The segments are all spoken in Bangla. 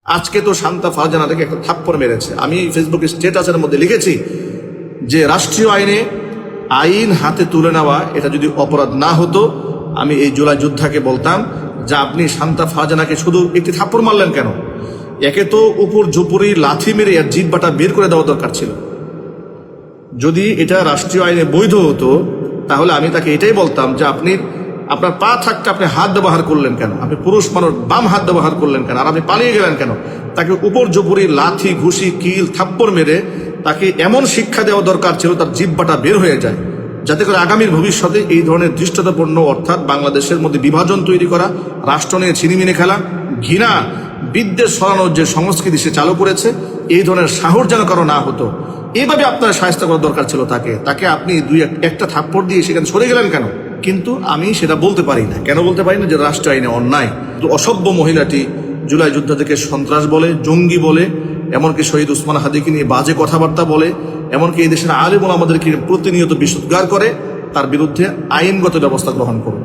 আজকে তো শান্তা ফারজানাকে একটা থাপ্পড় মেরেছে। আমি ফেসবুকে স্ট্যাটাসের মধ্যে লিখেছি যে রাষ্ট্রীয় আইন হাতে তুলে নেওয়া এটা যদি অপরাধ না হতো, আমি এই জুলাই যোদ্ধাকে বলতাম যে আপনি শান্তা ফারজানাকে শুধু একটি থাপ্পড় মারলেন কেন? একে তো উপর জুপুরি লাথি মেরে এর জিহ্বাটা বের করে দেওয়া দরকার ছিল। যদি এটা রাষ্ট্রীয় আইনে বৈধ হতো তাহলে আমি তাকে এটাই বলতাম যে আপনি আপনার পা থাকতে আপনি হাত ব্যবহার করলেন কেন? আপনি পুরুষ মানুষ, বাম হাত ব্যবহার করলেন কেন? আর আপনি পালিয়ে গেলেন কেন? তাকে উপর জুপুরি লাথি ঘুষি কিল থাপ্পড় মেরে তাকে এমন শিক্ষা দেওয়া দরকার ছিল তার জিহ্বাটা বের হয়ে যায়, যাতে করে আগামীর ভবিষ্যতে এই ধরনের দৃষ্টতাপূর্ণ অর্থাৎ বাংলাদেশের মধ্যে বিভাজন তৈরি করা, রাষ্ট্র নিয়ে ছিনিমিনি খেলা, ঘৃণা বিদ্বেষ ছড়ানোর যে সংস্কৃতি সে চালু করেছে, এই ধরনের সাহস যেন কারো না হতো। এইভাবে আপনার শায়েস্তা করার দরকার ছিল তাকে আপনি একটা থাপ্পড় দিয়ে সেখানে সরে গেলেন কেন? কিন্তু আমি সেটা বলতে পারি না। কেন বলতে পারি না? যে রাষ্ট্র আইনে অন্যায়। তো অসভ্য মহিলাটি জুলাই যোদ্ধাদেরকে সন্ত্রাস বলে, জঙ্গি বলে, এমনকি শহীদ উসমান হাদিকে নিয়ে বাজে কথাবার্তা বলে, এমনকি এই দেশের আলেম ওলামাদেরকে প্রতিনিয়ত বিশুদ্ধার করে। তার বিরুদ্ধে আইনগত ব্যবস্থা গ্রহণ করুন।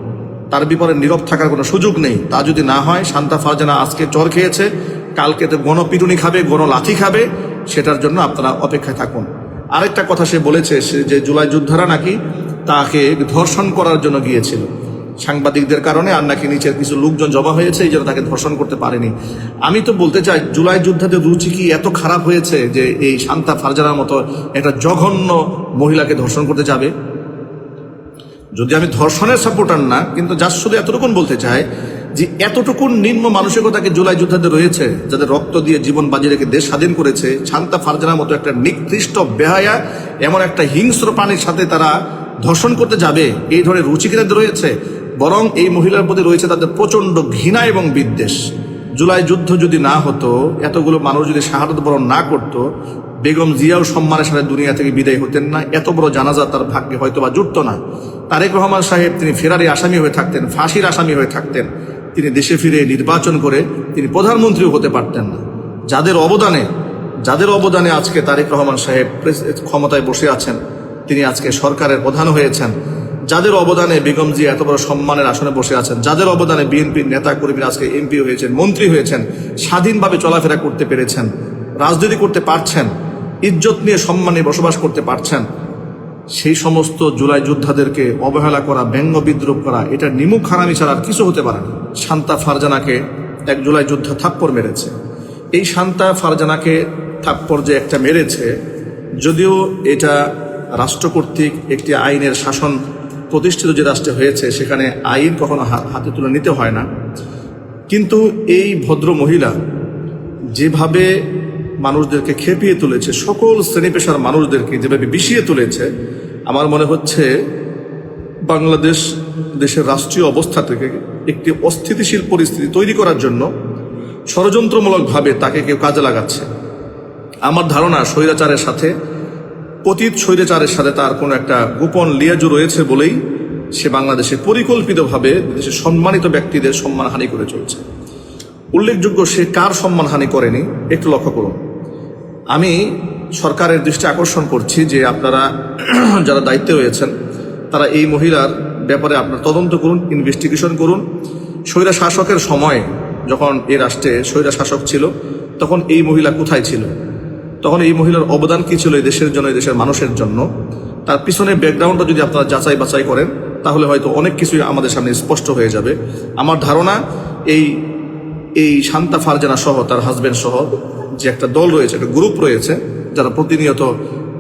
তার বিপরে নীরব থাকার কোনো সুযোগ নেই। তা যদি না হয়, শান্তা ফারজানা আজকে চর খেয়েছে, কালকে তো গণপিটুনি খাবে, গণলাথি খাবে, সেটার জন্য আপনারা অপেক্ষায় থাকুন। আরেকটা কথা সে বলেছে যে জুলাই যোদ্ধারা নাকি তাকে ধর্ষণ করার জন্য গিয়েছিল সাংবাদিকদের কারণে, আর নাকি নিচের কিছু লোকজন জমা হয়েছে, এই জন্য তাকে ধর্ষণ করতে পারেনি। আমি তো বলতে চাই, জুলাই যোদ্ধাদের রুচি কি এত খারাপ হয়েছে যে এই শান্তা ফারজানার মতো একটা জঘন্য মহিলাকে ধর্ষণ করতে যাবে? যদি আমি ধর্ষণের সাপোর্টার না, কিন্তু যার শুধু এতটুকুন বলতে চাই যে এতটুকুন নিম্ন মানসিকতাকে জুলাই যোদ্ধাদের রয়েছে, যাদের রক্ত দিয়ে জীবন বাজি রেখে দেশ স্বাধীন করেছে, শান্তা ফারজানার মতো একটা নিকৃষ্ট বেহায়া এমন একটা হিংস্র প্রাণীর সাথে তারা ধর্ষণ করতে যাবে, এই ধরনের রুচিকেরাদের রয়েছে। বরং এই মহিলার প্রতি রয়েছে তাদের প্রচন্ড ঘৃণা এবং বিদ্বেষ। জুলাই যুদ্ধ যদি না হতো, এতগুলো মানুষ যদি শাহাদত বরণ না করত, বেগম জিয়াও সম্মানের সাথে দুনিয়া থেকে বিদায় হতেন না, এত বড় জানাজা তার ভাগ্যে হয়তো বা জুটত না। তারেক রহমান সাহেব তিনি ফেরারি আসামি হয়ে থাকতেন, ফাঁসির আসামি হয়ে থাকতেন, তিনি দেশে ফিরে নির্বাচন করে তিনি প্রধানমন্ত্রীও হতে পারতেন না। যাদের অবদানে আজকে তারেক রহমান সাহেব ক্ষমতায় বসে আছেন, তিনি আজকে সরকারের প্রধান হয়েছেন, যাদের অবদানে বেগম জিয়া এত বড় সম্মানের আসনে বসে আছেন, যাদের অবদানে বিএনপির নেতা কর্মীরা আজকে এমপি হয়েছেন, মন্ত্রী হয়েছেন, স্বাধীনভাবে চলাফেরা করতে পেরেছেন, রাজনীতি করতে পারছেন, ইজ্জত নিয়ে সম্মানে বসবাস করতে পারছেন, সেই সমস্ত জুলাই যোদ্ধাদেরকে অবহেলা করা, ব্যঙ্গ বিদ্রুপ করা, এটা নিমুখ হারামি ছাড়া আর কিছু হতে পারে না। শান্তা ফারজানাকে এক জুলাই যোদ্ধা থাপ্পড় মেরেছে। এই শান্তা ফারজানাকে থাপ্পড় যে একটা মেরেছে, যদিও এটা রাষ্ট্র কর্তৃক একটি আইনের শাসন প্রতিষ্ঠিত যে রাষ্ট্রে হয়েছে, সেখানে আইন কখনো হাতে তুলে নিতে হয় না, কিন্তু এই ভদ্র মহিলা যেভাবে মানুষদেরকে খেপিয়ে তুলেছে, সকল শ্রেণী পেশার মানুষদেরকে যেভাবে বিষিয়ে তুলেছে, আমার মনে হচ্ছে দেশের রাষ্ট্রীয় অবস্থা থেকে একটি অস্থিতিশীল পরিস্থিতি তৈরি করার জন্য ষড়যন্ত্রমূলকভাবে তাকে কেউ কাজে লাগাচ্ছে। আমার ধারণা পতিত স্বৈরাচারের সাথে তার কোনো একটা গোপন লিয়াজু রয়েছে বলেই সে বাংলাদেশে পরিকল্পিতভাবে দেশের সম্মানিত ব্যক্তিদের সম্মানহানি করে চলছে। উল্লেখযোগ্য, সে কার সম্মানহানি করেনি একটু লক্ষ্য করুন। আমি সরকারের দৃষ্টি আকর্ষণ করছি যে আপনারা যারা দায়িত্বে রয়েছেন, তারা এই মহিলার ব্যাপারে আপনারা তদন্ত করুন, ইনভেস্টিগেশন করুন। স্বৈরা শাসকের সময় যখন এই রাষ্ট্রে স্বৈরা শাসক ছিল, তখন এই মহিলা কোথায় ছিল? তখন এই মহিলার অবদান কি ছিল এই দেশের জন্য, এই দেশের মানুষের জন্য? তার পিছনে ব্যাকগ্রাউন্ডটা যদি আপনারা যাচাই বাছাই করেন, তাহলে হয়তো অনেক কিছুই আমাদের সামনে স্পষ্ট হয়ে যাবে। আমার ধারণা এই শান্তা ফারজানা সহ তার হাজবেন্ড সহ যে একটা দল রয়েছে, একটা গ্রুপ রয়েছে, যারা প্রতিনিয়ত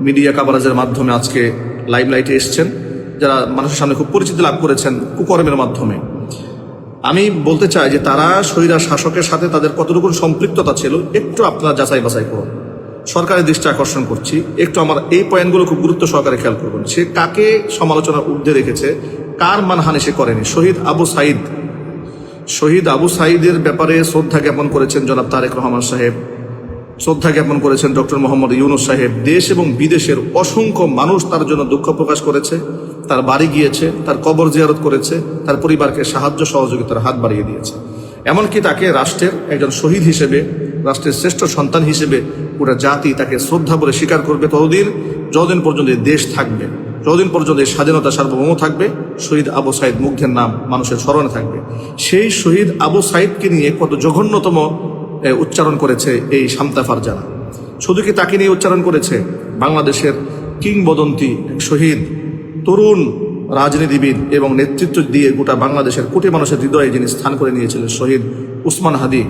মিডিয়া কাভারেজের মাধ্যমে আজকে লাইমলাইটে এসছেন, যারা মানুষের সামনে খুব পরিচিতি লাভ করেছেন কুকর্মের মাধ্যমে। আমি বলতে চাই যে তারা স্বৈরা শাসকের সাথে তাদের কতটুকু সম্পৃক্ততা ছিল একটু আপনারা যাচাই বাছাই করুন। সরকারের দৃষ্টি আকর্ষণ করছি, একটু আমার এই পয়েন্টগুলো খুব গুরুত্ব সহকারে খেয়াল করবেন। সে কাকে সমালোচনার ঊর্ধ্বে রেখেছে, কার মানহানি সে করেনি? শহীদ আবু সাঈদের ব্যাপারে শ্রদ্ধা জ্ঞাপন করেছেন জনাব তারেক রহমান সাহেব, শ্রদ্ধা জ্ঞাপন করেছেন ডক্টর মোহাম্মদ ইউনূস সাহেব। দেশ এবং বিদেশের অসংখ্য মানুষ তার জন্য দুঃখ প্রকাশ করেছে, তার বাড়ি গিয়েছে, তার কবর জিয়ারত করেছে, তার পরিবারকে সাহায্য সহযোগিতার হাত বাড়িয়ে দিয়েছে। এমনকি তাকে রাষ্ট্রের একজন শহীদ হিসেবে, রাষ্ট্রের শ্রেষ্ঠ সন্তান হিসেবে পুরো জাতি তাকে শ্রদ্ধা বলে স্বীকার করবে যতদিন পর্যন্ত দেশ থাকবে, যতদিন পর্যন্ত স্বাধীনতা সার্বভৌম থাকবে। শহীদ আবু সাঈদ মুগ্ধের নাম মানুষের স্মরণে থাকবে। সেই শহীদ আবু সাঈদকে নিয়ে কত জঘন্যতম উচ্চারণ করেছে এই শান্তা ফারজানা। শুধু কি তাকে নিয়ে উচ্চারণ করেছে, বাংলাদেশের কিংবদন্তি শহীদ তরুণ রাজনীতিবিদ এবং নেতৃত্ব দিয়ে গোটা বাংলাদেশের কোটি মানুষের হৃদয়ে যিনি স্থান করে নিয়েছিলেন শহীদ উসমান হাদি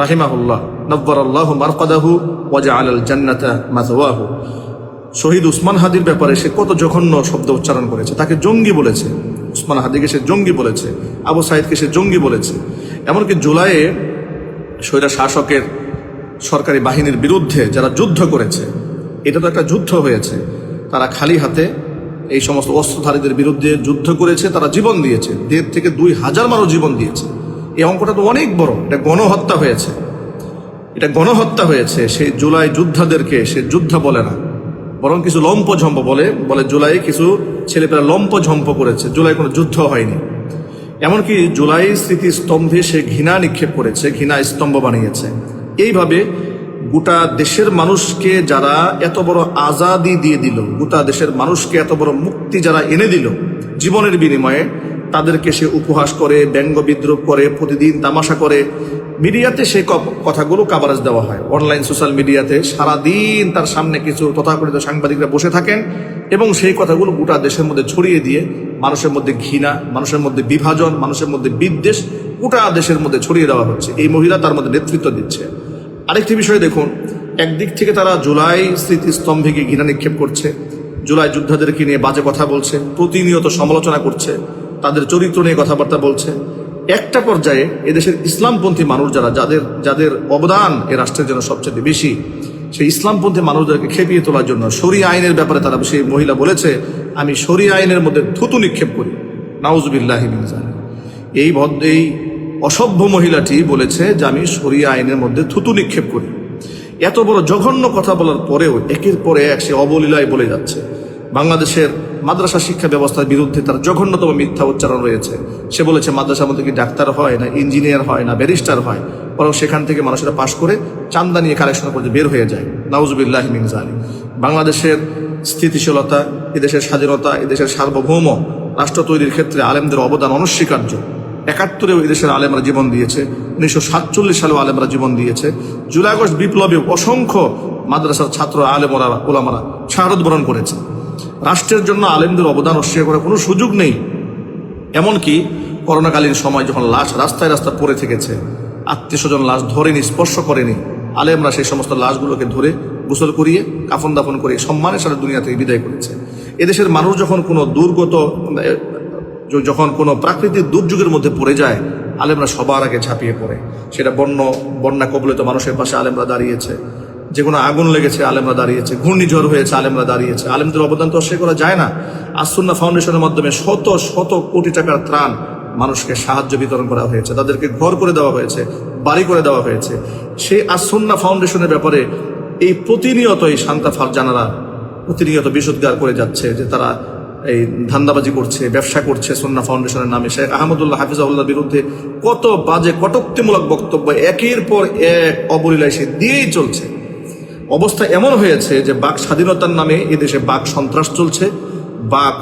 রাহিমাহুল্লাহ নব্বরাল্লাহু মারকাদাহু ওয়া জাআলাল জান্নাতা মাথওয়াহু। শহীদ উসমান হাদির ব্যাপারে সে কত জঘন্য শব্দ উচ্চারণ করেছে, তাকে জঙ্গি বলেছে, উসমান হাদিকে সে জঙ্গি বলেছে, আবু সাইদকে সে জঙ্গি বলেছে। এমনকি জুলাইয়ে স্বৈরা শাসকের সরকারি বাহিনীর বিরুদ্ধে যারা যুদ্ধ করেছে, এটা তো একটা যুদ্ধ হয়েছে, তারা খালি হাতে এই সমস্ত অস্ত্রধারীদের বিরুদ্ধে যুদ্ধ করেছে, তারা জীবন দিয়েছে, 1,500 থেকে 2,000 মানুষ জীবন দিয়েছে। এই অঙ্কটা তো অনেক বড়, এটা গণহত্যা হয়েছে, এটা গণহত্যা হয়েছে। সেই জুলাই যোদ্ধাদেরকে সে যুদ্ধ বলে না, বরং কিছু লম্পঝম্প বলে জুলাই কিছু ছেলেপেলা লম্পঝম্প করেছে, জুলাই কোনো যুদ্ধ হয়নি। এমনকি জুলাই স্মৃতিস্তম্ভে সে ঘৃণা নিক্ষেপ করেছে, ঘৃণা স্তম্ভ বানিয়েছে। এইভাবে গোটা দেশের মানুষকে যারা এত বড় আজাদি দিয়ে দিল, গোটা দেশের মানুষকে এত বড় মুক্তি যারা এনে দিল জীবনের বিনিময়ে, তাদেরকে সে উপহাস করে, ব্যঙ্গ বিদ্রুপ করে, প্রতিদিন তামাশা করে। মিডিয়াতে সেই কথাগুলো কাভারেজ দেওয়া হয়, অনলাইন সোশ্যাল মিডিয়াতে সারাদিন তার সামনে কিছু তথাকথিত সাংবাদিকরা বসে থাকেন এবং সেই কথাগুলো গোটা দেশের মধ্যে ছড়িয়ে দিয়ে মানুষের মধ্যে ঘৃণা, মানুষের মধ্যে বিভাজন, মানুষের মধ্যে বিদ্বেষ গোটা দেশের মধ্যে ছড়িয়ে দেওয়া হচ্ছে। এই মহিলা তার মধ্যে নেতৃত্ব দিচ্ছে। আরেকটি বিষয় দেখুন, একদিক থেকে তারা জুলাই স্মৃতিস্তম্ভে গিয়ে ঘৃণা নিক্ষেপ করছে, জুলাই যোদ্ধাদেরকে নিয়ে বাজে কথা বলছে, প্রতিনিয়ত সমালোচনা করছে, তাদের চরিত্র নিয়ে কথাবার্তা বলছে। একটা পর্যায়ে এদেশের ইসলামপন্থী মানুষ যাদের অবদান এ রাষ্ট্রের জন্য সবচেয়ে বেশি, সেই ইসলামপন্থী মানুষদেরকে খেপিয়ে তোলার জন্য শরিয়া আইনের ব্যাপারে তারা, সেই মহিলা বলেছে, আমি শরিয়া আইনের মধ্যে থুতু নিক্ষেপ করি। নাউজুবিল্লাহি মিন যালিক। এই অসভ্য মহিলাটি বলেছে যে আমি শরিয়া আইনের মধ্যে থুতু নিক্ষেপ করি। এত বড় জঘন্য কথা বলার পরেও একের পরে এক সে অবলীলায় বলে যাচ্ছে। বাংলাদেশের মাদ্রাসা শিক্ষা ব্যবস্থার বিরুদ্ধে তার জঘন্যতম মিথ্যা উচ্চারণ রয়েছে। সে বলেছে মাদ্রাসার মধ্যে কি ডাক্তার হয় না, ইঞ্জিনিয়ার হয় না, ব্যারিস্টার হয়, বরং সেখান থেকে মানুষেরা পাশ করে চান্দা নিয়ে কালেকশন করে বের হয়ে যায়। নাউজুবিল্লাহি মিন যালিক। বাংলাদেশের স্থিতিশীলতা, এদেশের স্বাধীনতা, এদেশের সার্বভৌম রাষ্ট্র তৈরির ক্ষেত্রে আলেমদের অবদান অনস্বীকার্য। 71-এও এদেশের আলেমরা জীবন দিয়েছে, 1947 সালেও আলেমরা জীবন দিয়েছে। জুলাই আগস্ট বিপ্লবে অসংখ্য মাদ্রাসার ছাত্র ওলামারা শাহাদাত বরণ করেছে। রাষ্ট্রের জন্য আলেমদের অবদান অস্বীকার করার কোনো সুযোগ নেই। এমনকি করোনাকালীন সময় যখন লাশ রাস্তায় রাস্তায় পড়ে থেকেছে, আত্মীয় স্বজন লাশ ধরেনি, স্পর্শ করেনি, আলেমরা সেই সমস্ত লাশগুলোকে ধরে গোসল করিয়ে কাফন দাফন করে সম্মানের সাথে দুনিয়া থেকে বিদায় করেছে। এদেশের মানুষ যখন কোনো প্রাকৃতিক দুর্যোগের মধ্যে পড়ে যায়, আলেমরা সবার আগে ঝাঁপিয়ে পড়ে। সেটা বন্যা কবলিত মানুষের পাশে আলেমরা দাঁড়িয়েছে, যে কোনো আগুন লেগেছে আলেমরা দাঁড়িয়েছে, ঘূর্ণিঝড় হয়েছে আলেমরা দাঁড়িয়েছে। আলেমদের অবদান তো অস্বীকার করা যায় না। আস-সুন্নাহ ফাউন্ডেশনের মাধ্যমে শত শত কোটি টাকার ত্রাণ মানুষকে সাহায্য বিতরণ করা হয়েছে, তাদেরকে ঘর করে দেওয়া হয়েছে, বাড়ি করে দেওয়া হয়েছে। সেই আস-সুন্নাহ ফাউন্ডেশনের ব্যাপারে এই প্রতিনিয়ত এই শান্তা ফারজানারা প্রতিনিয়ত বিশুদ্ধার করে যাচ্ছে যে তারা এই ধান্দাবাজি করছে, ব্যবসা করছে সুন্নাহ ফাউন্ডেশনের নামে। শেখ আহমদুল্লাহ হাফিজাহুল্লাহর বিরুদ্ধে কত বাজে কটূক্তিমূলক বক্তব্য একের পর এক অবলীলায় সে দিয়েই চলছে। অবস্থা এমন হয়েছে যে বাক স্বাধীনতার নামে এদেশে বাক সন্ত্রাস চলছে, বাক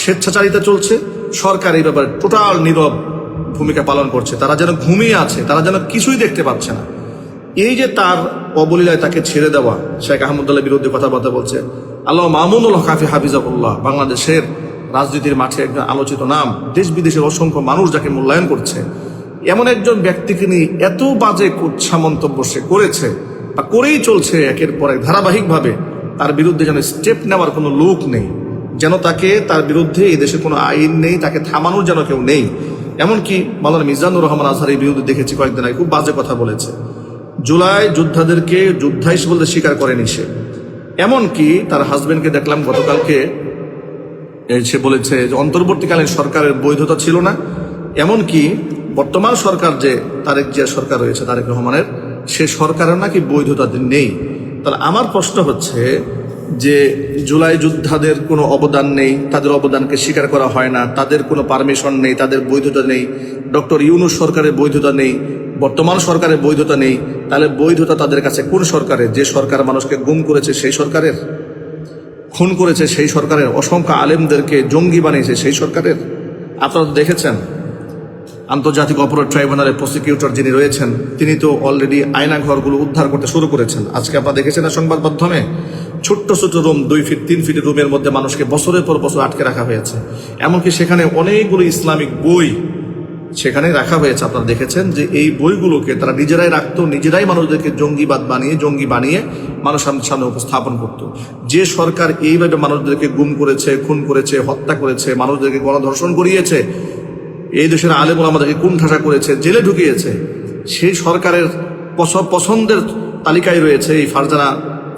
স্বেচ্ছাচারিতা চলছে। সরকার এই ব্যাপারে টোটাল নীরব ভূমিকা পালন করছে, তারা যেন ঘুমিয়ে আছে, তারা যেন কিছুই দেখতে পাচ্ছে না। এই যে তার অবলীলায় তাকে ছেড়ে দেওয়া, শেখ আহমদুল্লাহর বিরুদ্ধে কথাবার্তা বলছে। আল্লাহ মামুনুল হক হাফিজাহুল্লাহ বাংলাদেশের রাজনীতির মাঠে একজন আলোচিত নাম, দেশ বিদেশের অসংখ্য মানুষ যাকে মূল্যায়ন করছে, এমন একজন ব্যক্তিকে নিয়ে এত বাজে কুৎসা মন্তব্য সে করেছে বা করেই চলছে একের পর এক ধারাবাহিকভাবে। তার বিরুদ্ধে যেন স্টেপ নেওয়ার কোনো লোক নেই, যেন তার বিরুদ্ধে এই দেশে কোনো আইন নেই, তাকে থামানোর যেন কেউ নেই। এমনকি মাওলানা মিজানুর রহমান আজহারের বিরুদ্ধে দেখেছি কয়েকদিন আগে খুব বাজে কথা বলেছে। জুলাই যোদ্ধাদেরকে যোদ্ধাইশ বলতে স্বীকার করেনি সে। এমনকি তার হাজবেন্ডকে দেখলাম গতকালকে, সে বলেছে যে অন্তর্বর্তীকালীন সরকারের বৈধতা ছিল না। এমনকি বর্তমান সরকার যে তারেক জিয়া সরকার রয়েছে, তারেক রহমানের, সে সরকারের নাকি বৈধতা নেই। তাহলে আমার প্রশ্ন হচ্ছে যে জুলাই যোদ্ধাদের কোনো অবদান নেই, তাদের অবদানকে স্বীকার করা হয় না, তাদের কোনো পারমিশন নেই, তাদের বৈধতা নেই, ডক্টর ইউনূস সরকারের বৈধতা নেই, বর্তমান সরকারের বৈধতা নেই। তাহলে বৈধতা তাদের কাছে কোন সরকারের? যে সরকার মানুষকে গুম করেছে সেই সরকারের, খুন করেছে সেই সরকারের, অসংখ্য আলেমদেরকে জঙ্গি বানিয়েছে সেই সরকারের। আপনারা দেখেছেন আন্তর্জাতিক অপরাধ ট্রাইব্যুনালের প্রসিকিউটর যিনি রয়েছেন, তিনি তো অলরেডি আয়নাঘরগুলো উদ্ধার করতে শুরু করেছেন। আজকে আপনারা দেখেছেন না সংবাদ মাধ্যমে, ছোট্ট ছোট রুম, 2 ফিট 3 ফিটের রুমের মধ্যে মানুষকে বছরের পর বছর আটকে রাখা হয়েছে। এমনকি সেখানে অনেকগুলো ইসলামিক বই সেখানে রাখা হয়েছে। আপনারা দেখেছেন যে এই বইগুলোকে তারা নিজেরাই রাখতো, নিজেরাই মানুষদেরকে জঙ্গি বানিয়ে মানুষের সামনে উপস্থাপন করত। যে সরকার এইভাবে মানুষদেরকে গুম করেছে, খুন করেছে, হত্যা করেছে, মানুষদেরকে গণধর্ষণ করিয়েছে, এই দেশের আলেম ওলামাদেরকে কুণ্ঠাসা করেছে, জেলে ঢুকিয়েছে, সেই সরকারের পছন্দের তালিকায় রয়েছে এই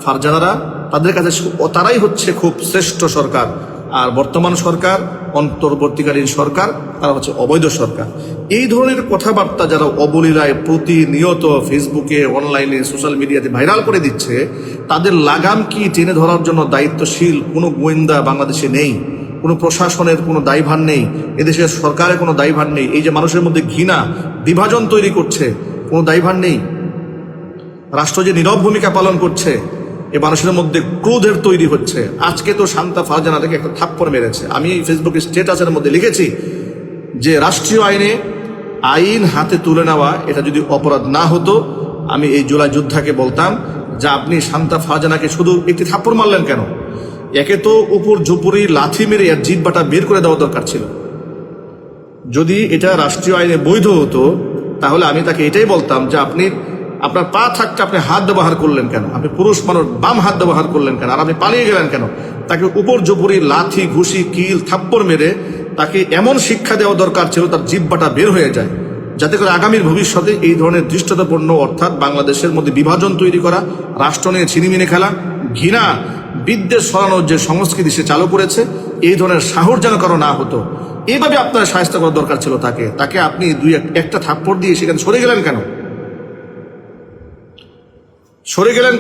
ফারজানারা। তাদের কাছে তারাই হচ্ছে খুব শ্রেষ্ঠ সরকার। আর বর্তমান সরকার, অন্তর্বর্তীকালীন সরকার, তারা হচ্ছে অবৈধ সরকার। এই ধরনের কথাবার্তা যারা অবলীলায় প্রতিনিয়ত ফেসবুকে, অনলাইনে, সোশ্যাল মিডিয়াতে ভাইরাল করে দিচ্ছে, তাদের লাগাম কি টেনে ধরার জন্য দায়িত্বশীল কোনো গোয়েন্দা বাংলাদেশে নেই, কোনো প্রশাসনের কোনো দায়ভার নেই, এদেশের সরকারের কোনো দায়ভার নেই। এই যে মানুষের মধ্যে ঘৃণা, বিভাজন তৈরি করছে, কোনো দায়ভার নেই। রাষ্ট্র যে নীরব ভূমিকা পালন করছে, এ মানুষের মধ্যে ক্রোধের তৈরি হচ্ছে। আজকে তো শান্তা ফারজানা থেকে একটা থাপ্পড় মেরেছে। আমি ফেসবুকে স্ট্যাটাসের মধ্যে লিখেছি যে রাষ্ট্রীয় আইন হাতে তুলে নেওয়া এটা যদি অপরাধ না হতো, আমি এই জুলাই যোদ্ধাকে বলতাম যে আপনি শান্তা ফারজানাকে শুধু একটি থাপ্পড় মারলেন কেন? একে তো উপর ঝুপুরি লাথি মেরে এর জিহ্বাটা বের করে দেওয়া দরকার ছিল। যদি এটা রাষ্ট্রীয় আইনে বৈধ হতো, তাহলে আমি তাকে এটাই বলতাম যে আপনার পা থাকতে আপনি হাত ব্যবহার করলেন কেন? আপনি পুরুষ মানুষ, বাম হাত ব্যবহার করলেন কেন? আর আপনি পালিয়ে গেলেন কেন? তাকে উপর জুপুরি লাথি, ঘুষি, কিল, থাপ্পড় মেরে তাকে এমন শিক্ষা দেওয়া দরকার ছিল তার জিহ্বাটা বের হয়ে যায়, যাতে করে আগামীর ভবিষ্যতে এই ধরনের দৃষ্টতাপূর্ণ, অর্থাৎ বাংলাদেশের মধ্যে বিভাজন তৈরি করা, রাষ্ট্র নিয়ে ছিনিমিনি খেলা, ঘৃণা, বিদ্বেষ ছড়ানোর যে সংস্কৃতি সে চালু করেছে, এই ধরনের সাহস যেন কারো না হতো। এইভাবে আপনার শায়েস্তা করার দরকার ছিল তাকে আপনি একটা থাপ্পড় দিয়ে সেখানে সরে গেলেন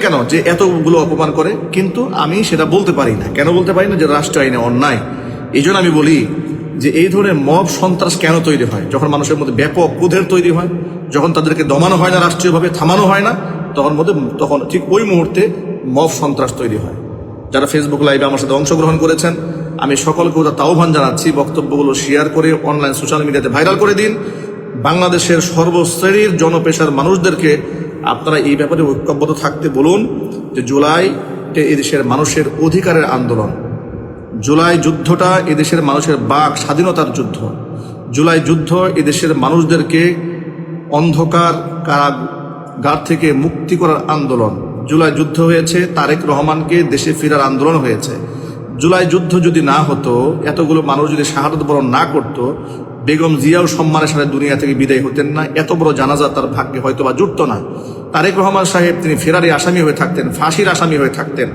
কেন? যে এতগুলো অপমান করে? কিন্তু আমি সেটা বলতে পারি না। কেন বলতে পারি না? যে রাষ্ট্র আইনে অন্যায়। এই জন্য আমি বলি যে এই ধরনের মব সন্ত্রাস কেন তৈরি হয়? যখন মানুষের মধ্যে ব্যাপক ক্রোধের তৈরি হয়, যখন তাদেরকে দমানো হয় না, রাষ্ট্রীয়ভাবে থামানো হয় না, তখন ঠিক ওই মুহূর্তে মব সন্ত্রাস তৈরি হয়। যারা ফেসবুক লাইভে আমার সাথে অংশগ্রহণ করেছেন, আমি সকলকে ওটা আহ্বান জানাচ্ছি, বক্তব্যগুলো শেয়ার করে অনলাইন সোশ্যাল মিডিয়াতে ভাইরাল করে দিন। বাংলাদেশের সর্বশ্রেণীর জনপেশার মানুষদেরকে আপনারা এই ব্যাপারে ঐক্যবদ্ধ থাকতে বলুন যে জুলাইতে এদেশের মানুষের অধিকারের আন্দোলন, জুলাই যুদ্ধটা এদেশের মানুষের বাক স্বাধীনতার যুদ্ধ। জুলাই যুদ্ধ এদেশের মানুষদেরকে অন্ধকার কারাগার থেকে মুক্তি করার আন্দোলন। জুলাই যুদ্ধ হয়েছে তারেক রহমানকে দেশে ফেরার আন্দোলন হয়েছে। জুলাই যুদ্ধ যদি না হতো, এতগুলো মানুষ যদি শাহাদাত বরণ না করতো, বেগম জিয়াও সম্মানের সাথে দুনিয়া থেকে বিদায় হতেন না, এত বড় জানাজা তার ভাগ্যে হয়তো বা জুটতো না। তারেক রহমান সাহেব তিনি ফেরারি আসামি হয়ে থাকতেন, ফাঁসির আসামি হয়ে থাকতেন,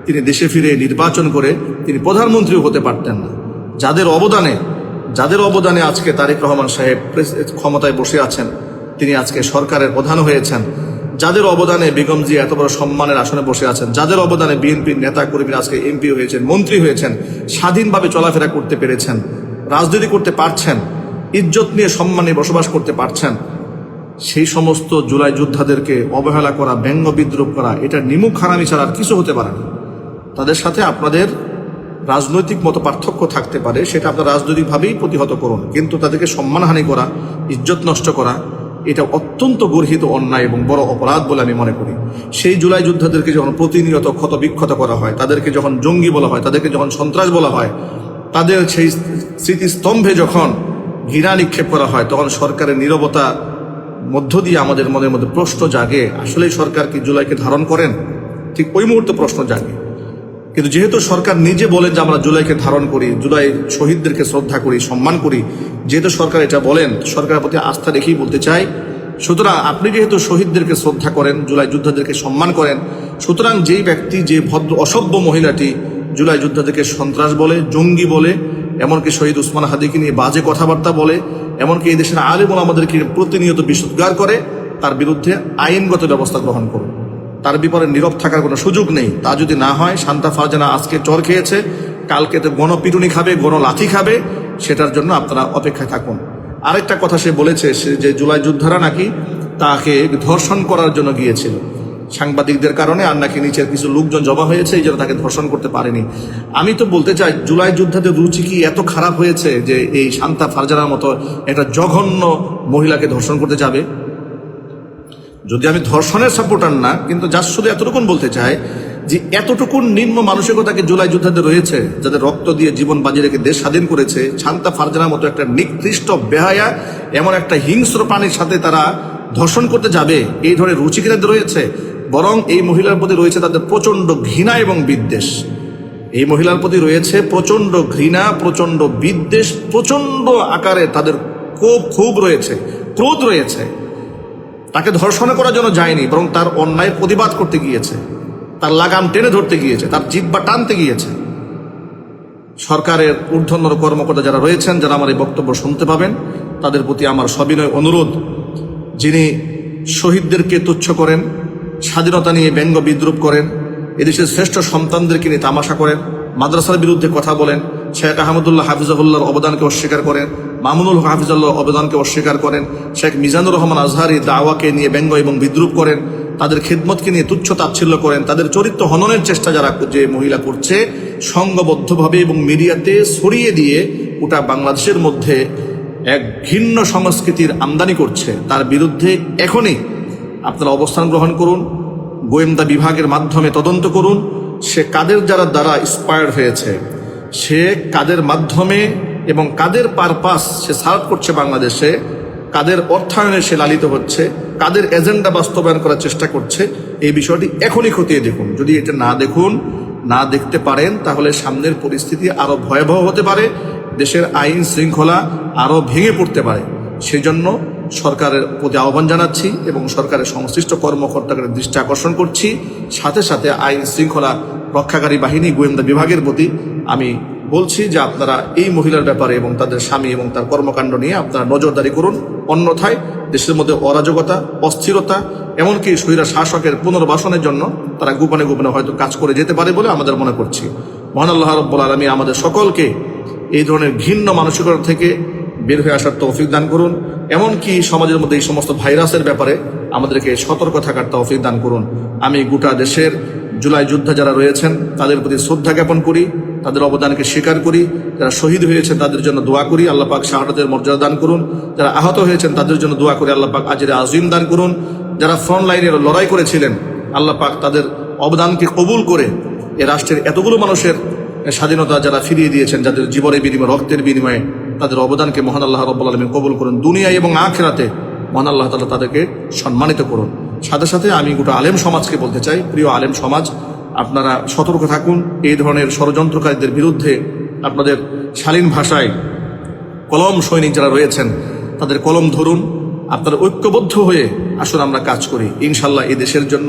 তিনি দেশে ফিরে নির্বাচন করে তিনি প্রধানমন্ত্রীও হতে পারতেন না। যাদের অবদানে আজকে তারেক রহমান সাহেব ক্ষমতায় বসে আছেন, তিনি আজকে সরকারের প্রধান হয়েছেন, যাদের অবদানে বেগম জিয়া এত বড় সম্মানের আসনে বসে আছেন, যাদের অবদানে বিএনপির নেতা কর্মীরা আজকে এমপি হয়েছেন, মন্ত্রী হয়েছেন, স্বাধীনভাবে চলাফেরা করতে পেরেছেন, রাজনীতি করতে পারছেন, ইজ্জত নিয়ে সম্মানে বসবাস করতে পারছেন, সেই সমস্ত জুলাই যোদ্ধাদেরকে অবহেলা করা, ব্যঙ্গ বিদ্রুপ করা, এটা নিমুখ হারামি ছাড়া আর কিছু হতে পারে না। তাদের সাথে আপনাদের রাজনৈতিক মত পার্থক্য থাকতে পারে, সেটা আপনার রাজনৈতিকভাবেই প্রতিহত করুন, কিন্তু তাদেরকে সম্মানহানি করা, ইজ্জত নষ্ট করা, এটা অত্যন্ত গর্হিত অন্যায় এবং বড় অপরাধ বলে আমি মনে করি। সেই জুলাই যোদ্ধাদেরকে যখন প্রতিনিয়ত ক্ষত বিক্ষত করা হয়, তাদেরকে যখন জঙ্গি বলা হয়, তাদেরকে যখন সন্ত্রাস বলা হয়, তাদের সেই স্মৃতিস্তম্ভে যখন ঘৃণা নিক্ষেপ করা হয়, তখন সরকারের নীরবতা মধ্য দিয়ে আমাদের মনের মধ্যে প্রশ্ন জাগে, আসলে সরকার কি জুলাইকে ধারণ করেন? ঠিক ওই মুহূর্তে প্রশ্ন জাগে। কিন্তু যেহেতু সরকার নিজে বলেন যে আমরা জুলাইকে ধারণ করি, জুলাই শহীদদেরকে শ্রদ্ধা করি, সম্মান করি, যেহেতু সরকার এটা বলেন, সরকারের প্রতি আস্থা রেখেই বলতে চাই, সুতরাং আপনি যেহেতু শহীদদেরকে শ্রদ্ধা করেন, জুলাই যোদ্ধাদেরকে সম্মান করেন, সুতরাং যেই ব্যক্তি, যে ভদ্র অসভ্য মহিলাটি জুলাই যোদ্ধাদেরকে সন্ত্রাস বলে, জঙ্গি বলে, এমনকি শহীদ উসমান হাদিকে নিয়ে বাজে কথাবার্তা বলে, এমনকি এই দেশের আলেম ওলামাদেরকে প্রতিনিয়ত বিশুদ্ধার করে, তার বিরুদ্ধে আইনগত ব্যবস্থা গ্রহণ করুন। তার বিপরীতে নীরব থাকার কোনো সুযোগ নেই। তা যদি না হয়, শান্তা ফারজানা আজকে চর খেয়েছে, কালকে তো গণপিটুনি খাবে, গণলাথি খাবে, সেটার জন্য আপনারা অপেক্ষায় থাকুন। আরেকটা কথা সে বলেছে যে জুলাই যোদ্ধারা নাকি তাকে ধর্ষণ করার জন্য গিয়েছিল। সাংবাদিকদের কারণে আর নাকি নিচের কিছু লোকজন জমা হয়েছে, এই জন্য তাকে ধর্ষণ করতে পারেনি। আমি তো বলতে চাই, জুলাই যোদ্ধাদের রুচি কি এত খারাপ হয়েছে যে এই শান্তা ফারজানার মতো একটা জঘন্য মহিলাকে ধর্ষণ করতে যাবে? যদি আমি ধর্ষণের সাপোর্টার না, কিন্তু যার শুধু এতটুকুন বলতে চাই যে এতটুকুন নিম্ন মানসিকতাকে জুলাই যোদ্ধাদের রয়েছে, যাদের রক্ত দিয়ে জীবন বাজি রেখে দেশ স্বাধীন করেছে, শান্তা ফারজানার মতো একটা নিকৃষ্ট বেহায়া এমন একটা হিংস্র প্রাণীর সাথে তারা ধর্ষণ করতে যাবে, এই ধরনের রুচি কি তাদের রয়েছে? বরং এই মহিলার প্রতি রয়েছে তাদের প্রচন্ড ঘৃণা এবং বিদ্বেষ। এই মহিলার প্রতি রয়েছে প্রচন্ড ঘৃণা, প্রচন্ড বিদ্বেষ, প্রচন্ড আকারে তাদের ক্ষোভ রয়েছে, ক্রোধ রয়েছে। তাকে ধর্ষণ করার জন্য যায়নি, বরং তার অন্যায় প্রতিবাদ করতে গিয়েছে, তার লাগাম টেনে ধরতে গিয়েছে, তার জিহ্বা টানতে গিয়েছে। সরকারের ঊর্ধ্বতন কর্মকর্তা যারা রয়েছেন, যারা আমার এই বক্তব্য শুনতে পাবেন, তাদের প্রতি আমার সবিনয় অনুরোধ, যিনি শহীদদেরকে তুচ্ছ করেন, স্বাধীনতা নিয়ে ব্যঙ্গ বিদ্রুপ করেন, এদেশের শ্রেষ্ঠ সন্তানদেরকে নিয়ে তামাশা করেন, মাদ্রাসার বিরুদ্ধে কথা বলেন, শেখ আহমদুল্লাহ হাফিজাহুল্লাহর অবদানকে অস্বীকার করেন, মামুনুল হক হাফিজাহুল্লাহর অবদানকে অস্বীকার করেন, শেখ মিজানুর রহমান আজহারি দাওয়াকে নিয়ে ব্যঙ্গ এবং বিদ্রুপ করেন, তাদের খিদমতকে নিয়ে তুচ্ছ তাচ্ছিল্য করেন, তাদের চরিত্র হননের চেষ্টা যারা যে মহিলা করছে সংঘবদ্ধভাবে এবং মিডিয়াতে ছড়িয়ে দিয়ে ওটা বাংলাদেশের মধ্যে এক ঘৃণ্য সংস্কৃতির আমদানি করছে, তার বিরুদ্ধে এখনই আপনারা অবস্থান গ্রহণ করুন, গোয়েন্দা বিভাগের মাধ্যমে তদন্ত করুন, সে কাদের দ্বারা ইন্সপায়ার্ড হয়েছে, সে কাদের মাধ্যমে এবং কাদের পারপাস সে সার্ভ করছে বাংলাদেশে, কাদের অর্থায়নে সে লালিত হচ্ছে, কাদের এজেন্ডা বাস্তবায়ন করার চেষ্টা করছে, এই বিষয়টি এখনই খতিয়ে দেখুন। যদি এটা না দেখতে পারেন, তাহলে সামনের পরিস্থিতি আরো ভয়াবহ হতে পারে, দেশের আইন শৃঙ্খলা আরো ভেঙে পড়তে পারে। সেই জন্য সরকারের প্রতি আহ্বান জানাচ্ছি এবং সরকারের সংশ্লিষ্ট কর্মকর্তাদের দৃষ্টি আকর্ষণ করছি, সাথে সাথে আইন শৃঙ্খলা রক্ষাকারী বাহিনী, গোয়েন্দা বিভাগের প্রতি আমি বলছি যে আপনারা এই মহিলার ব্যাপারে এবং তাদের স্বামী এবং তার কর্মকাণ্ড নিয়ে আপনারা নজরদারি করুন। অন্যথায় দেশের মধ্যে অরাজকতা, অস্থিরতা, এমনকি স্বৈরা শাসকের পুনর্বাসনের জন্য তারা গোপনে গোপনে হয়তো কাজ করে যেতে পারে বলে আমাদের মনে করছি। মহান আল্লাহ রাব্বুল আলামিন আমাদের সকলকে এই ধরনের ঘৃণ্য মানসিকতা থেকে বের হয়ে আসার তৌফিক দান করুন। এমনকি সমাজের মধ্যে এই সমস্ত ভাইরাসের ব্যাপারে আমাদেরকে সতর্ক থাকার তৌফিক দান করুন। আমি গোটা দেশের জুলাই যোদ্ধা যারা রয়েছেন তাদের প্রতি শ্রদ্ধা জ্ঞাপন করি, তাদের অবদানকে স্বীকার করি। যারা শহীদ হয়েছেন তাদের জন্য দোয়া করি, আল্লাহ পাক শাহাদাতের মর্যাদা দান করুন। যারা আহত হয়েছেন তাদের জন্য দোয়া করি, আল্লাহ পাক আজরে আজিম দান করুন। যারা ফ্রন্ট লাইনে লড়াই করেছিলেন, আল্লাহ পাক তাদের অবদানকে কবুল করে এ রাষ্ট্রের এতগুলো মানুষের স্বাধীনতা যারা ফিরিয়ে দিয়েছেন, যাদের জীবনের বিনিময়ে, রক্তের বিনিময়ে, তাদের অবদানকে মহান আল্লাহ রাব্বুল আলামিন কবুল করুন। দুনিয়ায় এবং আখিরাতে মহান আল্লাহ তাআলা তাদেরকে সম্মানিত করুন। সাথে সাথে আমি গোটা আলেম সমাজকে বলতে চাই, প্রিয় আলেম সমাজ, আপনারা সতর্ক থাকুন। এই ধরনের ষড়যন্ত্রকারীদের বিরুদ্ধে আপনাদের শালীন ভাষায় কলম সৈনিক যারা রয়েছেন তাদের কলম ধরুন। আপনারা ঐক্যবদ্ধ হয়ে আসুন আমরা কাজ করি। ইনশাল্লাহ এই দেশের জন্য,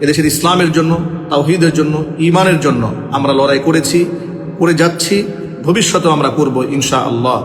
এদেশের ইসলামের জন্য, তাওহীদের জন্য, ঈমানের জন্য আমরা লড়াই করেছি, করে যাচ্ছি, ভবিষ্যতেও আমরা করব ইনশাআল্লাহ।